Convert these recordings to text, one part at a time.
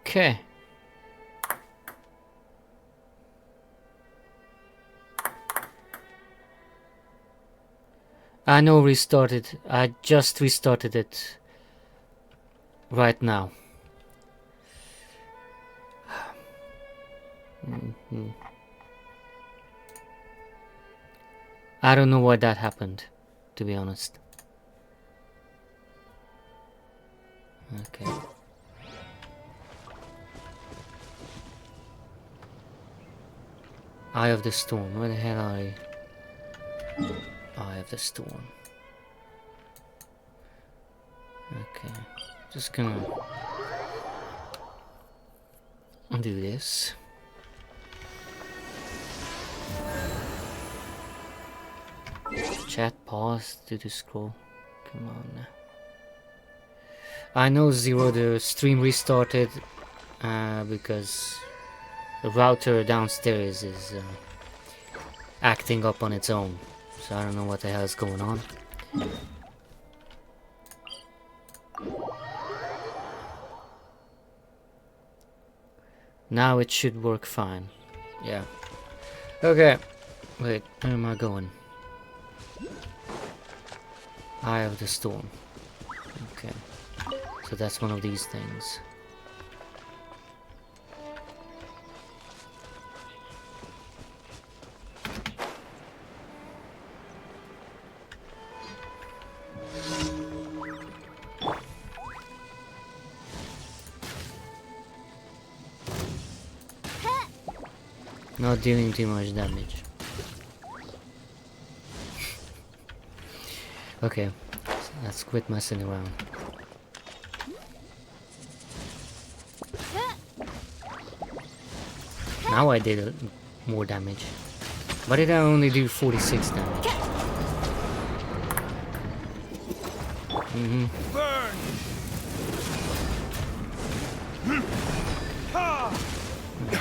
Okay. I know restarted. I just restarted it right now. I don't know why that happened, to be honest. Okay. Eye of the Storm. Where the hell are you? Eye of the Storm. Okay. Just gonna do this. Chat pause to scroll. Come on now. I know Zero, the stream restarted because the router downstairs is acting up on its own. So I don't know what the hell is going on. Now it should work fine. Yeah. Okay. Wait, where am I going? Eye of the Storm. Okay. So that's one of these things. Not dealing too much damage. Okay, let's quit messing around. Now I did more damage. Why did I only do 46 damage? Burn!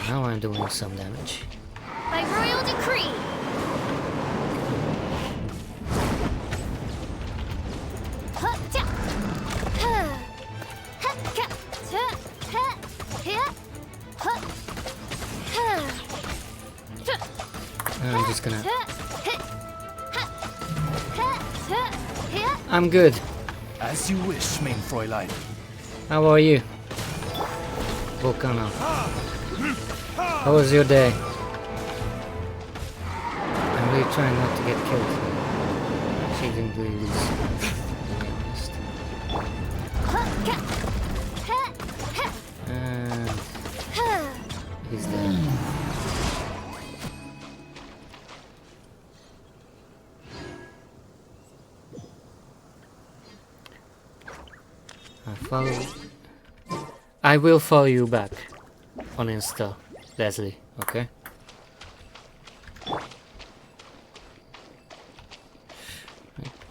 Now I'm doing some damage. By royal decree. I'm just gonna... I'm good. As you wish, mein Fräulein. How are you? Volcano. How was your day? I'm really trying not to get killed. She didn't really lose. And he's dead. I will follow you back on Insta, Leslie, okay?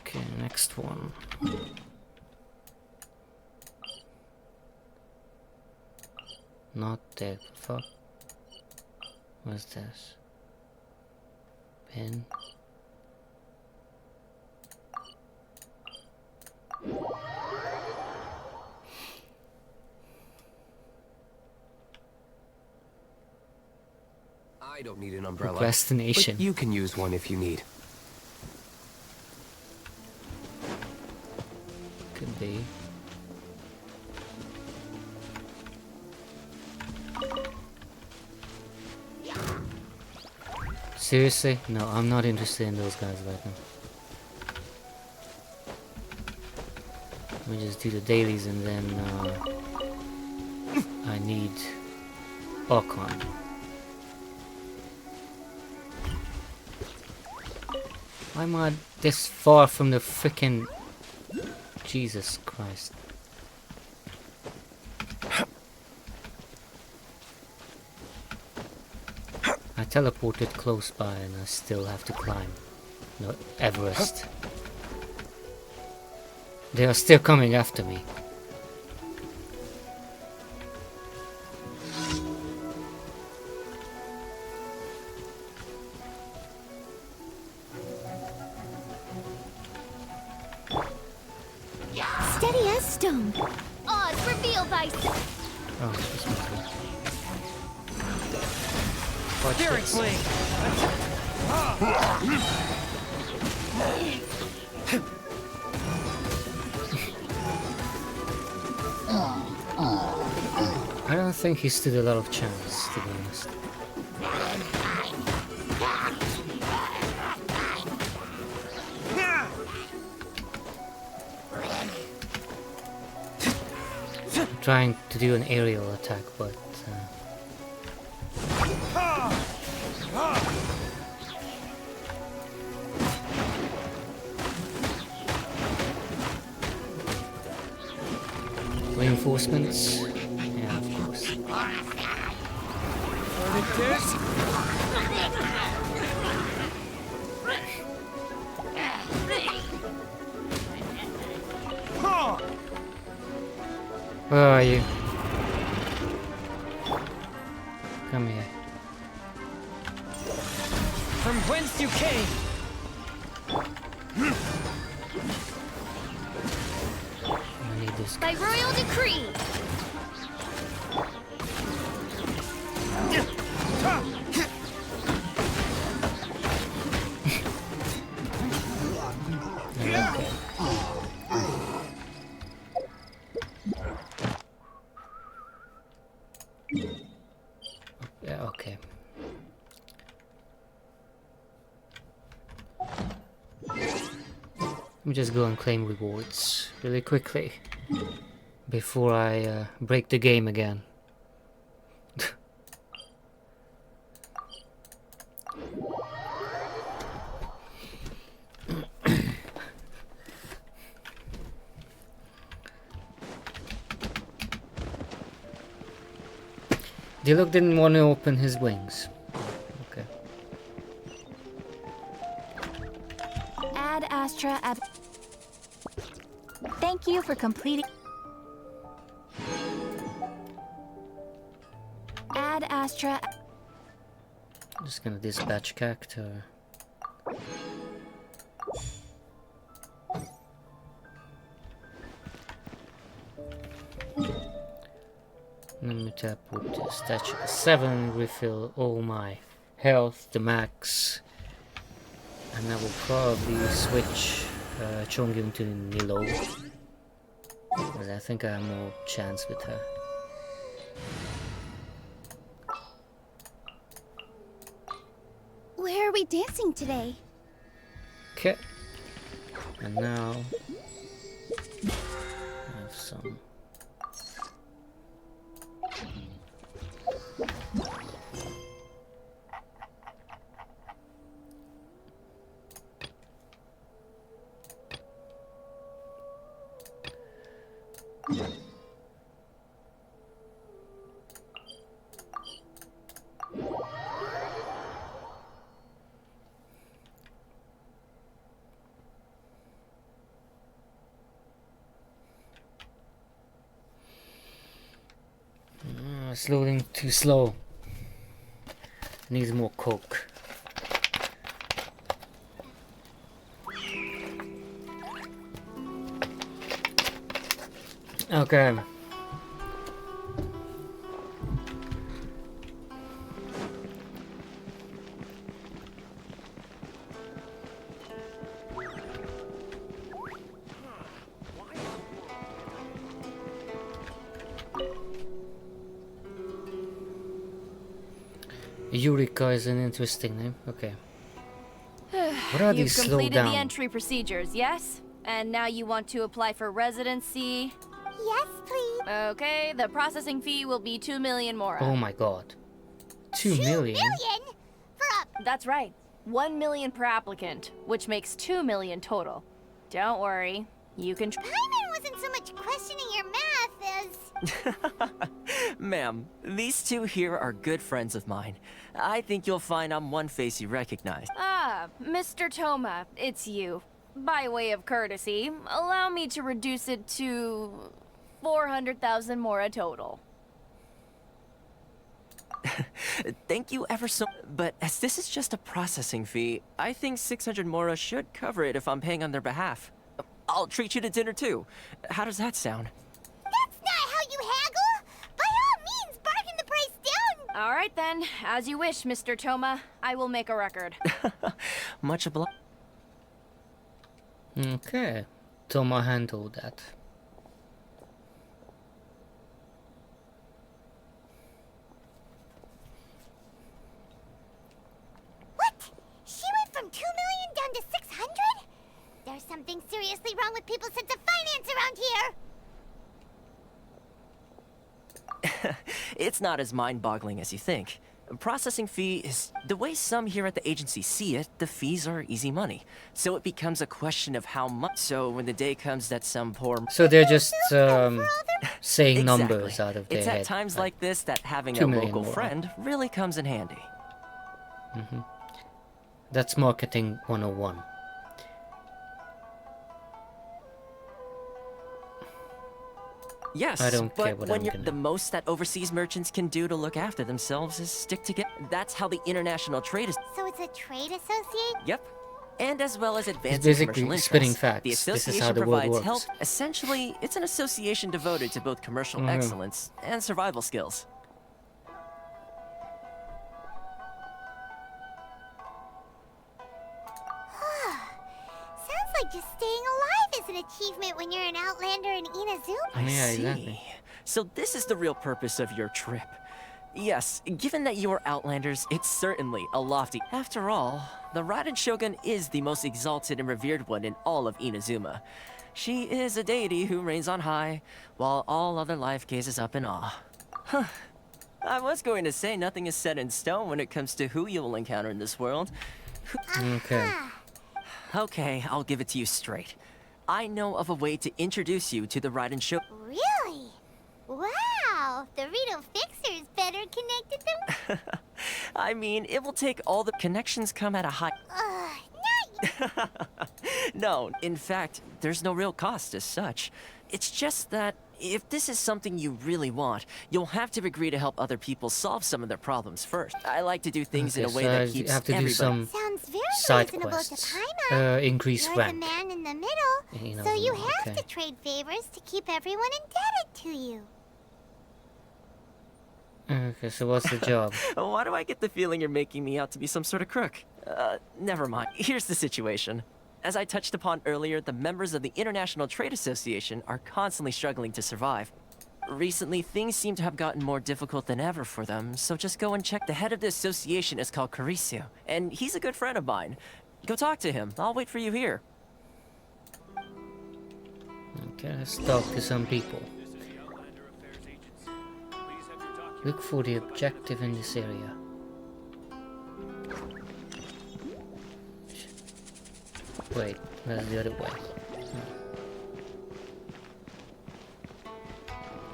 Okay, next one. Not there, fuck. What's this? Pin. I don't need an umbrella. Procrastination. But you can use one if you need. Could be. Seriously? No, I'm not interested in those guys right now. Let me just do the dailies and then I need Ocon. Why am I this far from the frickin' Jesus Christ? I teleported close by and I still have to climb. No, Everest. They are still coming after me. Steady as stone. Oz, reveal thyself. Oh, this one's good. Watch Daring this. fling! I don't think he stood a lot of chance, to be honest. I'm trying to do an aerial attack, but reinforcements? Yeah, of course. Where are you? Come here. From whence you came! I need this. By royal decree! Yeah, okay. Let me just go and claim rewards really quickly before I break the game again. Diluc didn't want to open his wings. Okay. Ad Astra ab. Thank you for completing. Ad Astra. Just gonna dispatch character. Let me tap with the statue 7, refill all my health, the max. And I will probably switch Chongyun to Nilou. Because I think I have more chance with her. Where are we dancing today? Okay. And now I have some. It's loading too slow. Needs more coke. Okay. Eureka is an interesting name. Okay. What are You've these slow completed down? the entry procedures, yes? And now you want to apply for residency? Yes, please. Okay, the processing fee will be 2 million more. Oh my god. 2 million? For a That's right. 1 million per applicant, which makes 2 million total. Don't worry, you can. Paimon wasn't so much questioning your math as. Ma'am, these two here are good friends of mine. I think you'll find I'm one face you recognize. Ah, Mr. Toma, it's you. By way of courtesy, allow me to reduce it to 400,000 mora total. Thank you ever so. But as this is just a processing fee, I think 600 mora should cover it if I'm paying on their behalf. I'll treat you to dinner too. How does that sound? That's not how you haggle. By all All right then, as you wish, Mr. Toma. I will make a record. Much obliged. Okay. Toma handled that. What? She went from 2 million down to 600? There's something seriously wrong with people's sense of finance around here. It's not as mind-boggling as you think. Processing fee is the way some here at the agency see it. The fees are easy money, so it becomes a question of how much. So when the day comes that some poor So they're just saying Exactly. numbers out of their It's head. at times like this that having 2 a million local more. friend really comes in handy. That's marketing 101. Yes, I don't care but what when I'm you're gonna- the most that overseas merchants can do to look after themselves is stick together. That's how the international trade is. So it's a trade association? Yep. And as well as advancing basically commercial spitting interests, facts. the This is association how the world provides help. works. Essentially, it's an association devoted to both commercial Mhm. excellence and survival skills. Sounds like just staying alive is an achievement when you're an Outlander in Inazuma. I Yeah, see. exactly. So this is the real purpose of your trip. Yes, given that you are Outlanders, it's certainly a lofty. After all, the Raiden Shogun is the most exalted and revered one in all of Inazuma. She is a deity who reigns on high, while all other life gazes up in awe. Huh. I was going to say nothing is set in stone when it comes to who you will encounter in this world. Okay. Okay, I'll give it to you straight. I know of a way to introduce you to the Raiden Shogun. Really? Wow, the Rito Fixer is better connected than... I mean, it will take all the connections come at a high... not No, in fact, there's no real cost as such. It's just that if this is something you really want, you'll have to agree to help other people solve some of their problems first. I like to do things in a Okay, way so that you keeps have to do everybody... some Sounds very side reasonable quests. to Paimon. Increase You're the rank. man in the middle, You know, so you have okay. to trade favors to keep everyone indebted to you. Okay, so what's the job? Why do I get the feeling you're making me out to be some sort of crook? Never mind. Here's the situation. As I touched upon earlier, the members of the International Trade Association are constantly struggling to survive. Recently, things seem to have gotten more difficult than ever for them, so just go and check. The head of the association is called Caricio, and he's a good friend of mine. Go talk to him. I'll wait for you here. Okay, let's talk to some people. Look for the objective in this area. Wait, that's the other way.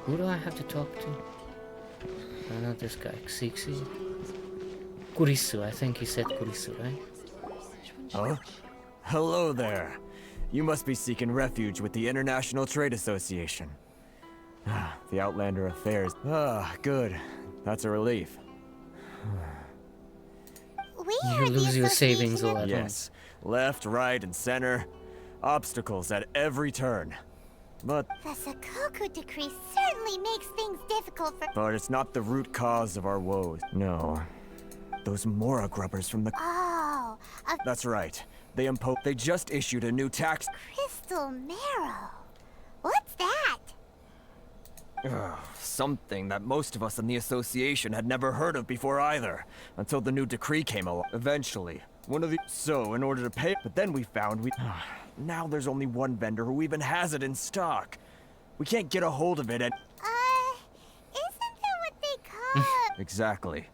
Who do I have to talk to? Not this guy, Xixi. Kurisu, I think he said Kurisu, right? Oh? Hello there. You must be seeking refuge with the International Trade Association. The Outlander Affairs. Good. That's a relief. We You are the lose your savings association all of- at once. Yes. Left, right, and center. Obstacles at every turn. But The Sakoku decree certainly makes things difficult for... it's not the root cause of our woes. No. Those Mora grubbers from the... Oh, a That's right. They just issued a new tax... crystal marrow. What's that? Something that most of us in the association had never heard of before either, until the new decree came along. Eventually, one of the... So, in order to pay... But then we found we... Now there's only one vendor who even has it in stock. We can't get a hold of it at... Isn't that what they call... Exactly.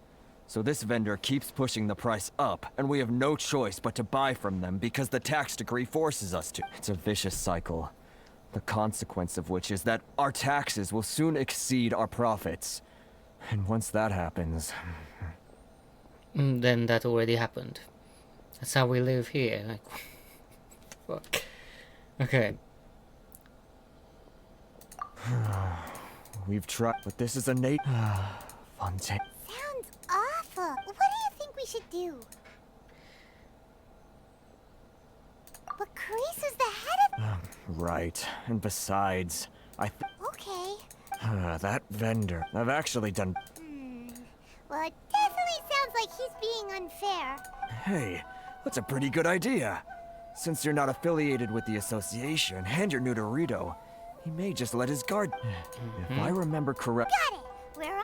So this vendor keeps pushing the price up, and we have no choice but to buy from them because the tax decree forces us to. It's a vicious cycle. The consequence of which is that our taxes will soon exceed our profits. And once that happens... Then that already happened. That's how we live here. Like, fuck. Okay. We've tried, but this is a Nate... Fontaine... Sounds awful. What do you think we should do? But Carisu's the head of... Right. And besides, Okay. that vendor... I've actually done... Well, Hey, that's a pretty good idea. Since you're not affiliated with the association and you're new to Rito, he may just let his guard. If I remember correct. Got it! Where?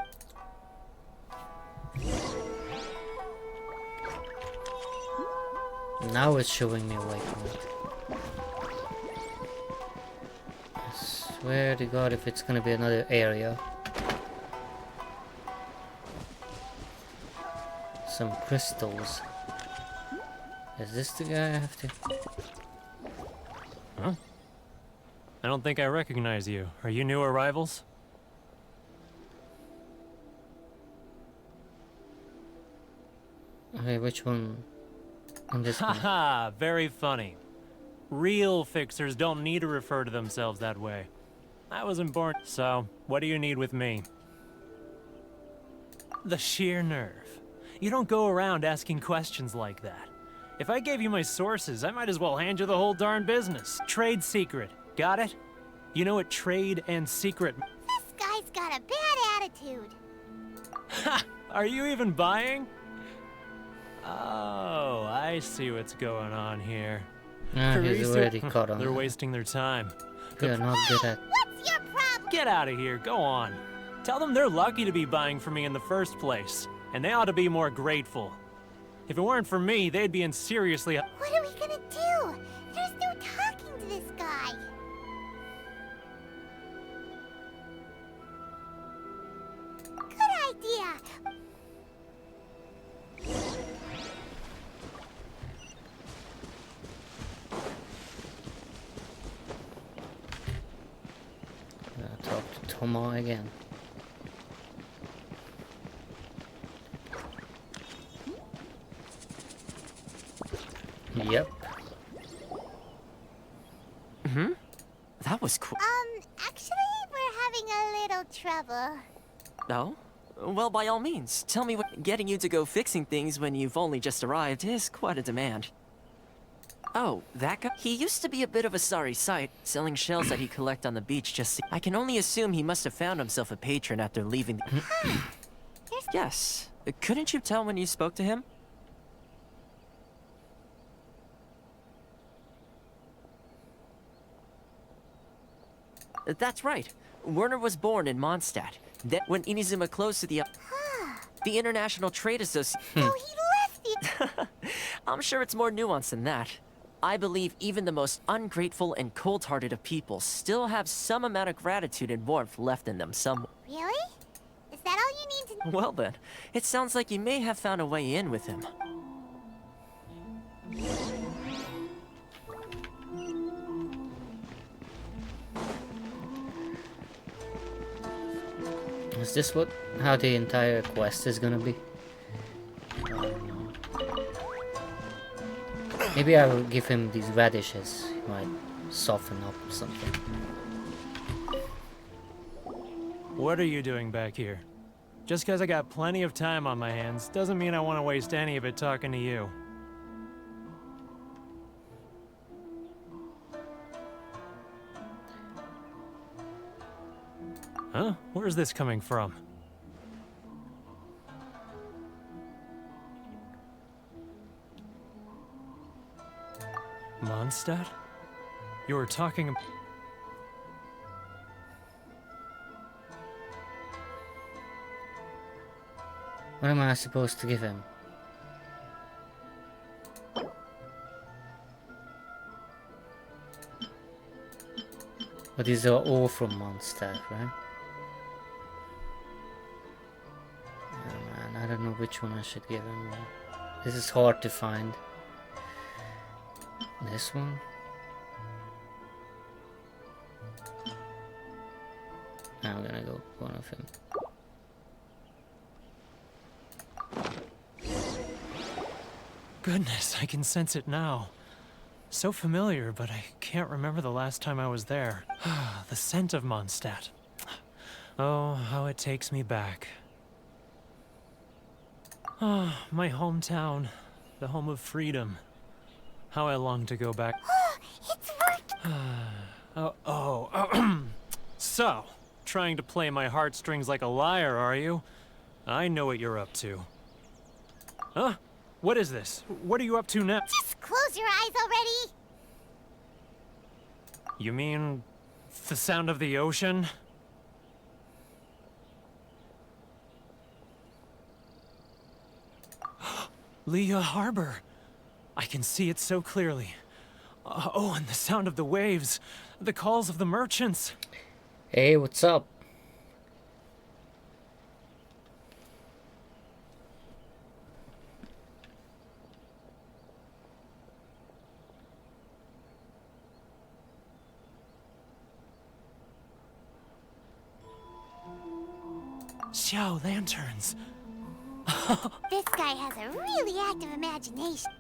Now it's showing me a waypoint. I swear to God, if it's gonna be another area. Some crystals. Is this the guy I have to? Huh? I don't think I recognize you. Are you new arrivals? Okay, which one? On this one. Haha, very funny. Real fixers don't need to refer to themselves that way. I wasn't born. So, what do you need with me? The sheer nerve. You don't go around asking questions like that. If I gave you my sources, I might as well hand you the whole darn business. Trade secret. Got it? You know what trade and secret... This guy's got a bad attitude. Ha! Are you even buying? Oh, I see what's going on here. Ah, he's Carissa- already caught on. They're wasting their time. They're not good at. What's your problem? Get out of here, go on. Tell them they're lucky to be buying from me in the first place, and they ought to be more grateful. If it weren't for me, they'd be in seriously... What are we gonna do? There's no talking to this guy. Good idea. Talk to Tomo again. Yep. That was cool. Actually, we're having a little trouble. No? Well, by all means, tell me what getting you to go fixing things when you've only just arrived is quite a demand. Oh, that guy? He used to be a bit of a sorry sight, selling shells that he'd collect on the beach just... I can only assume he must have found himself a patron after leaving the... Yes. Couldn't you tell when you spoke to him? That's right. Werner was born in Mondstadt. Then, when Inazuma closed to the International Trade Association... So he left the... I'm sure it's more nuanced than that. I believe even the most ungrateful and cold-hearted of people still have some amount of gratitude and warmth left in them some... Really? Is that all you need to... Well then, it sounds like you may have found a way in with him. Is this how the entire quest is gonna be? Maybe I will give him these radishes. He might soften up or something. What are you doing back here? Just because I got plenty of time on my hands doesn't mean I want to waste any of it talking to you. Huh? Where's this coming from? Mondstadt? You were talking... What am I supposed to give him? But these are all from Mondstadt, right? Oh man, I don't know which one I should give him. This is hard to find. This one? I'm gonna go one of him. Goodness, I can sense it now. So familiar, but I can't remember the last time I was there. The scent of Mondstadt. Oh, how it takes me back. Oh, my hometown. The home of freedom. How I long to go back. It's working! So, trying to play my heartstrings like a liar, are you? I know what you're up to. Huh? What is this? What are you up to now? Just close your eyes already! You mean the sound of the ocean? Leah Harbor. I can see it so clearly. Oh, and the sound of the waves. The calls of the merchants. Hey, what's up? Xiao lanterns. This guy has a really active imagination.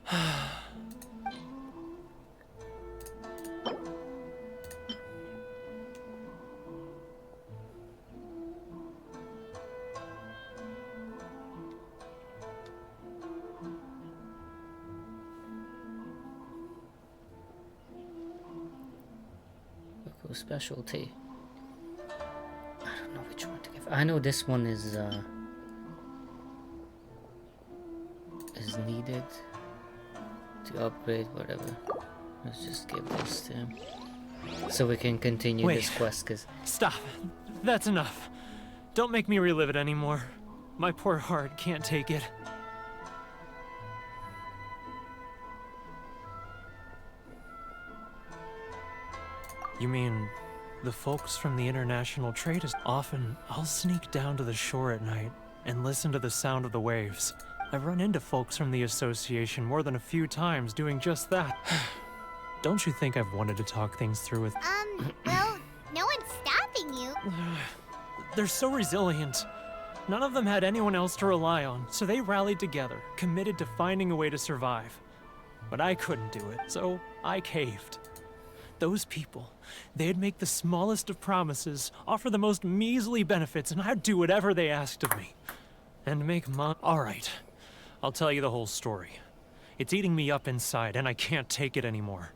Local specialty. I don't know which one to give. I know this one is needed to upgrade whatever. Let's just give this to him so we can continue Wait. this quest. Cause Stop. That's enough. Don't make me relive it anymore. My poor heart can't take it. You mean the folks from the International Trade is often I'll sneak down to the shore at night and listen to the sound of the waves. I've run into folks from the association more than a few times doing just that. Don't you think I've wanted to talk things through with... Well, no one's stopping you. They're so resilient. None of them had anyone else to rely on, so they rallied together, committed to finding a way to survive. But I couldn't do it, so I caved. Those people, they'd make the smallest of promises, offer the most measly benefits, and I'd do whatever they asked of me. And make All right, I'll tell you the whole story. It's eating me up inside, and I can't take it anymore.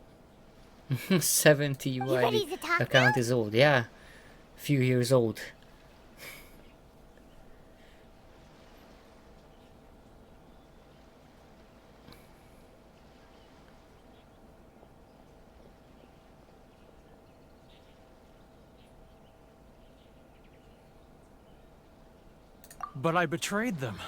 70 ready YD to talk account now? is old. Yeah, a few years old. But I betrayed them.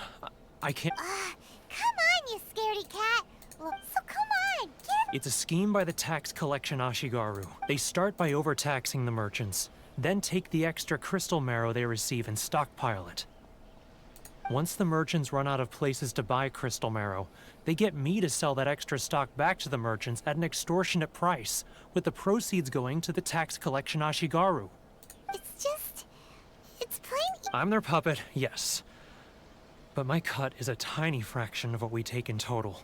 I can't... Come on, you scaredy cat. Well, so come on, get... It's a scheme by the tax collection Ashigaru. They start by overtaxing the merchants, then take the extra crystal marrow they receive and stockpile it. Once the merchants run out of places to buy crystal marrow, they get me to sell that extra stock back to the merchants at an extortionate price, with the proceeds going to the tax collection Ashigaru. It's just... It's plain... I'm their puppet, yes. But my cut is a tiny fraction of what we take in total.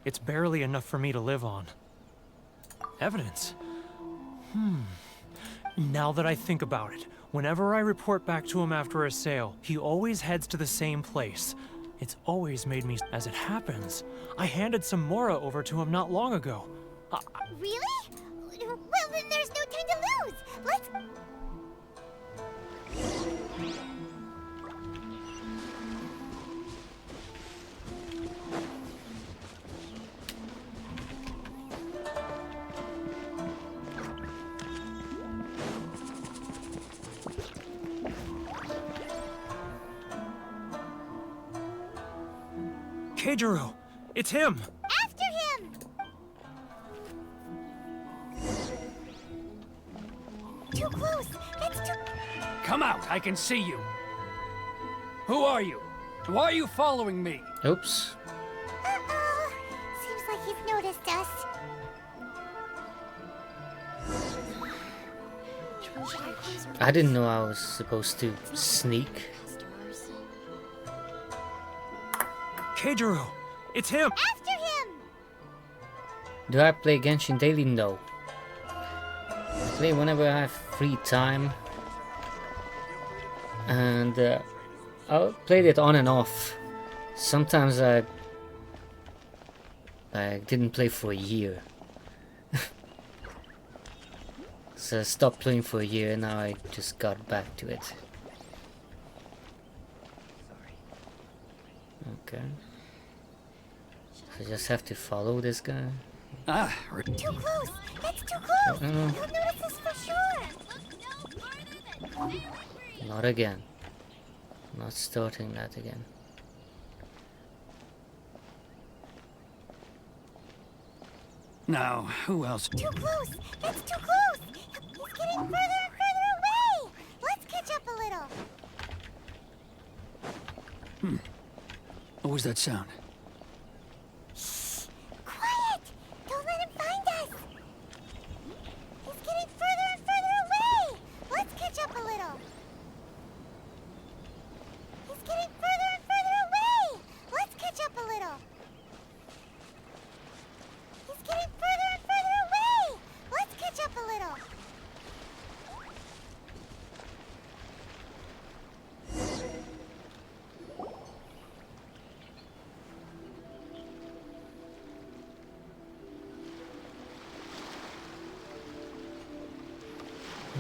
It's barely enough for me to live on. Evidence? Now that I think about it, whenever I report back to him after a sale, he always heads to the same place. It's always made me... As it happens, I handed some Mora over to him not long ago. Really? Well, then there's no time to lose. Let's... Keijiro! It's him! After him! Too close! That's too... Come out, I can see you. Who are you? Why are you following me? Oops. Uh-oh. Seems like he's noticed us. I didn't know I was supposed to sneak. Keijiro! It's him! After him! Do I play Genshin daily? No. I play whenever I have free time. And I played it on and off. Sometimes I didn't play for a year. So I stopped playing for a year and now I just got back to it. Okay. I just have to follow this guy. Ah, Too close! That's too close! No. You'll notice us for sure! Not again. Not starting that again. now, who else? Too close! That's too close! He's getting further and further away! Let's catch up a little. What was that sound? Shh! Quiet! Don't let him find us! He's getting further and further away! Let's catch up a little. He's getting further and further away! Let's catch up a little. He's getting further and further away! Let's catch up a little.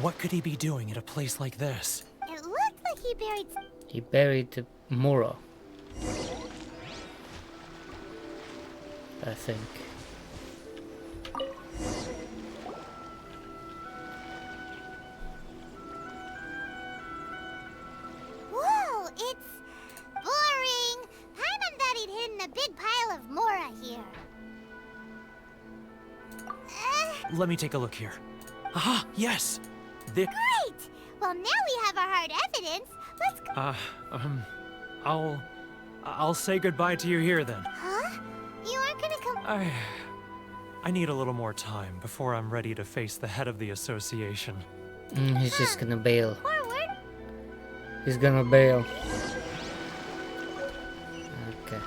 What could he be doing at a place like this? It looked like he buried He buried the Mora. I think. Whoa, it's boring. Paimon thought he'd hidden a big pile of Mora here. Let me take a look here. Ah, yes! The Great! Well, now we have our hard evidence. Let's go. I'll say goodbye to you here then. Huh? You aren't gonna come. I need a little more time before I'm ready to face the head of the association. He's just gonna bail. Forward. He's gonna bail. Okay.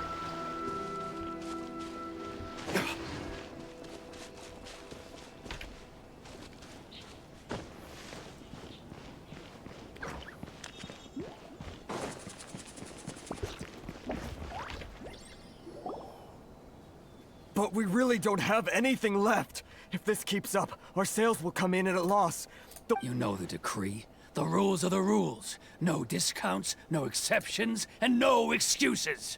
But we really don't have anything left. If this keeps up, our sales will come in at a loss. You know the decree. The rules are the rules. No discounts, no exceptions, and no excuses.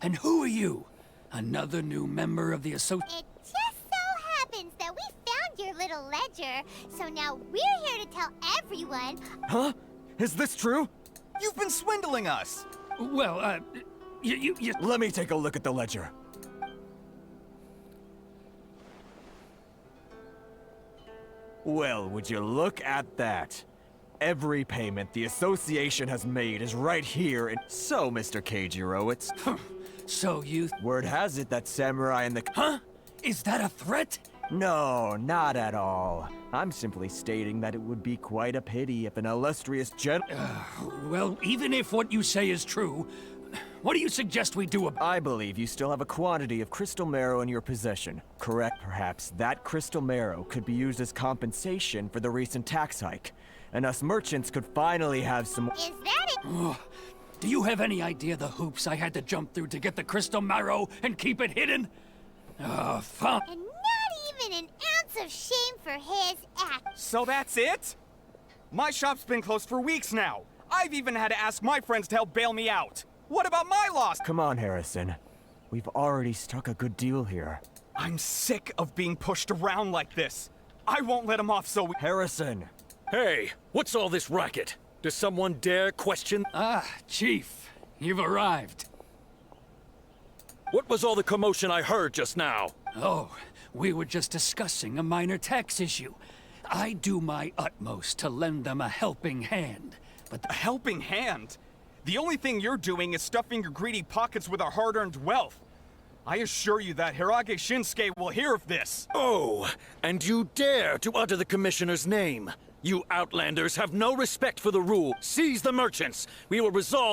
And who are you? Another new member of the It just so happens that we found your little ledger, so now we're here to tell everyone. Huh? Is this true? You've been swindling us! Well, you... Let me take a look at the ledger. Well, would you look at that? Every payment the association has made is right here and so, Mr. Keijiro, it's... So you... Word has it that Samurai and the... Huh? Is that a threat? No, not at all. I'm simply stating that it would be quite a pity if an illustrious Well, even if what you say is true, what do you suggest we do about... I believe you still have a quantity of crystal marrow in your possession. Correct, perhaps that crystal marrow could be used as compensation for the recent tax hike. And us merchants could finally have some... Is that it? Do you have any idea the hoops I had to jump through to get the crystal marrow and keep it hidden? Fun. And not even an ounce of shame for his act. So that's it? My shop's been closed for weeks now. I've even had to ask my friends to help bail me out. What about my loss? Come on, Harrison. We've already struck a good deal here. I'm sick of being pushed around like this. I won't let him off so... Harrison! Hey, what's all this racket? Does someone dare question? Ah, Chief, you've arrived. What was all the commotion I heard just now? Oh, we were just discussing a minor tax issue. I do my utmost to lend them a helping hand, but A helping hand? The only thing you're doing is stuffing your greedy pockets with our hard-earned wealth. I assure you that Hirage Shinsuke will hear of this. Oh, and you dare to utter the commissioner's name. You outlanders have no respect for the rule. Seize the merchants. We will resolve